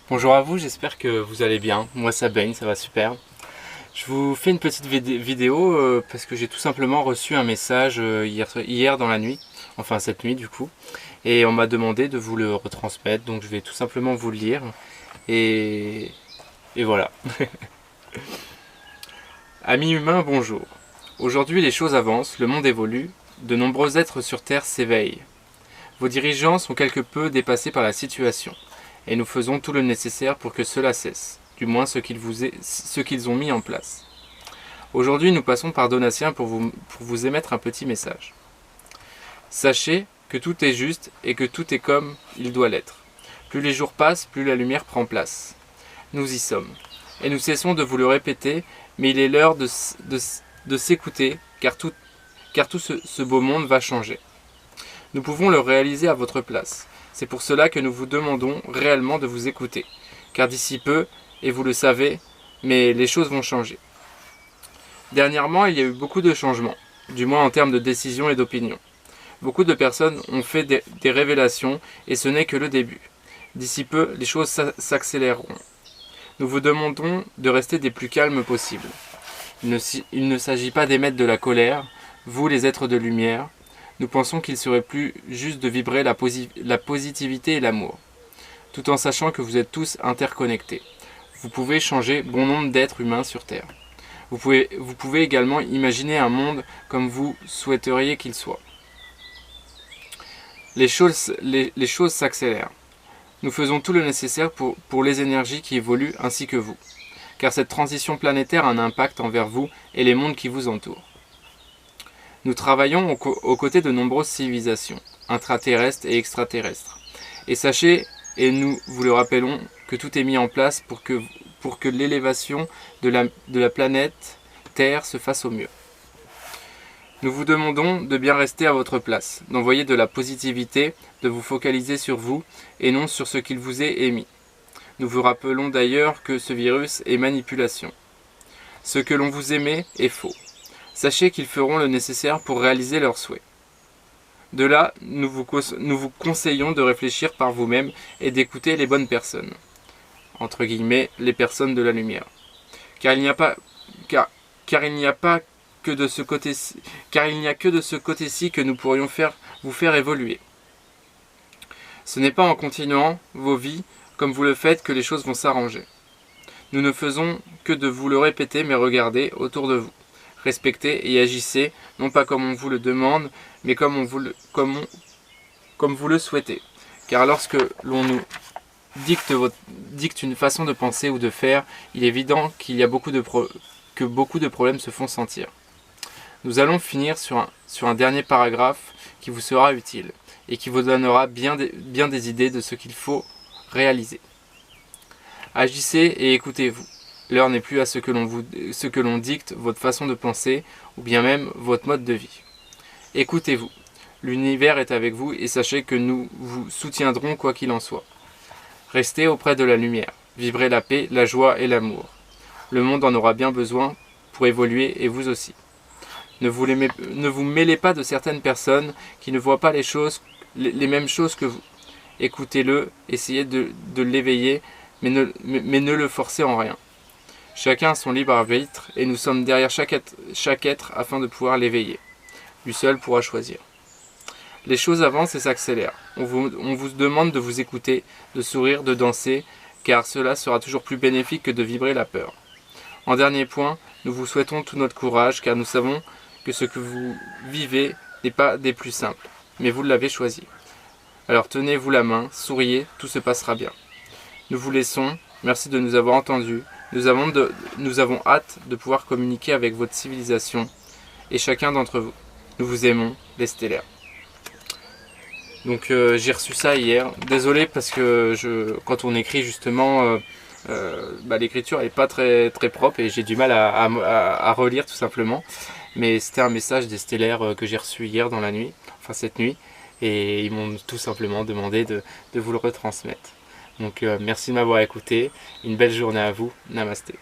Bonjour à vous, j'espère que vous allez bien. Moi ça baigne, ça va super. Je vous fais une petite vidéo parce que j'ai tout simplement reçu un message hier dans la nuit, enfin cette nuit du coup, et on m'a demandé de vous le retransmettre, donc je vais tout simplement vous le lire, et, et voilà. Amis humains, bonjour. Aujourd'hui les choses avancent, le monde évolue, de nombreux êtres sur Terre s'éveillent. Vos dirigeants sont quelque peu dépassés par la situation, et nous faisons tout le nécessaire pour que cela cesse, du moins ce qu'ils ont mis en place. Aujourd'hui, nous passons par Donatien pour vous émettre un petit message. Sachez que tout est juste et que tout est comme il doit l'être. Plus les jours passent, plus la lumière prend place. Nous y sommes. Et nous cessons de vous le répéter, mais il est l'heure de s'écouter, car tout ce beau monde va changer. Nous pouvons le réaliser à votre place. C'est pour cela que nous vous demandons réellement de vous écouter. Car d'ici peu, et vous le savez, mais les choses vont changer. Dernièrement, il y a eu beaucoup de changements, du moins en termes de décisions et d'opinions. Beaucoup de personnes ont fait des révélations et ce n'est que le début. D'ici peu, les choses s'accéléreront. Nous vous demandons de rester des plus calmes possibles. Il ne s'agit pas d'émettre de la colère, vous les êtres de lumière. Nous pensons qu'il serait plus juste de vibrer la positivité et l'amour, tout en sachant que vous êtes tous interconnectés. Vous pouvez changer bon nombre d'êtres humains sur Terre. Vous pouvez également imaginer un monde comme vous souhaiteriez qu'il soit. Les choses s'accélèrent. Nous faisons tout le nécessaire pour les énergies qui évoluent ainsi que vous, car cette transition planétaire a un impact envers vous et les mondes qui vous entourent. Nous travaillons aux côtés de nombreuses civilisations, intraterrestres et extraterrestres. Et sachez, et nous vous le rappelons, que tout est mis en place pour que l'élévation de la planète Terre se fasse au mieux. Nous vous demandons de bien rester à votre place, d'envoyer de la positivité, de vous focaliser sur vous et non sur ce qu'il vous est émis. Nous vous rappelons d'ailleurs que ce virus est manipulation. Ce que l'on vous émet est faux. Sachez qu'ils feront le nécessaire pour réaliser leurs souhaits. De là, nous vous conseillons de réfléchir par vous-même et d'écouter les bonnes personnes. Entre guillemets, les personnes de la lumière. Car il n'y a que de ce côté-ci que nous pourrions vous faire évoluer. Ce n'est pas en continuant vos vies comme vous le faites que les choses vont s'arranger. Nous ne faisons que de vous le répéter, mais regardez autour de vous. Respectez et agissez, non pas comme on vous le demande, mais comme vous le souhaitez. Car lorsque l'on nous dicte une façon de penser ou de faire, il est évident qu'il y a beaucoup de problèmes se font sentir. Nous allons finir sur un dernier paragraphe qui vous sera utile et qui vous donnera bien des idées de ce qu'il faut réaliser. Agissez et écoutez-vous. L'heure n'est plus à ce que l'on dicte votre façon de penser ou bien même votre mode de vie. Écoutez-vous. L'univers est avec vous et sachez que nous vous soutiendrons quoi qu'il en soit. Restez auprès de la lumière. Vibrez la paix, la joie et l'amour. Le monde en aura bien besoin pour évoluer et vous aussi. Ne vous mêlez pas de certaines personnes qui ne voient pas les mêmes choses que vous. Écoutez-le, essayez de l'éveiller, mais ne le forcez en rien. Chacun a son libre arbitre et nous sommes derrière chaque être afin de pouvoir l'éveiller. Lui seul pourra choisir. Les choses avancent et s'accélèrent. On vous demande de vous écouter, de sourire, de danser, car cela sera toujours plus bénéfique que de vibrer la peur. En dernier point, nous vous souhaitons tout notre courage, car nous savons que ce que vous vivez n'est pas des plus simples, mais vous l'avez choisi. Alors tenez-vous la main, souriez, tout se passera bien. Nous vous laissons, merci de nous avoir entendus. Nous avons hâte de pouvoir communiquer avec votre civilisation et chacun d'entre vous. Nous vous aimons, les stellaires. Donc j'ai reçu ça hier. Désolé parce que quand on écrit justement, l'écriture n'est pas très propre et j'ai du mal à relire tout simplement. Mais c'était un message des stellaires que j'ai reçu hier dans la nuit, enfin cette nuit. Et ils m'ont tout simplement demandé de vous le retransmettre. Donc merci de m'avoir écouté, une belle journée à vous, namasté.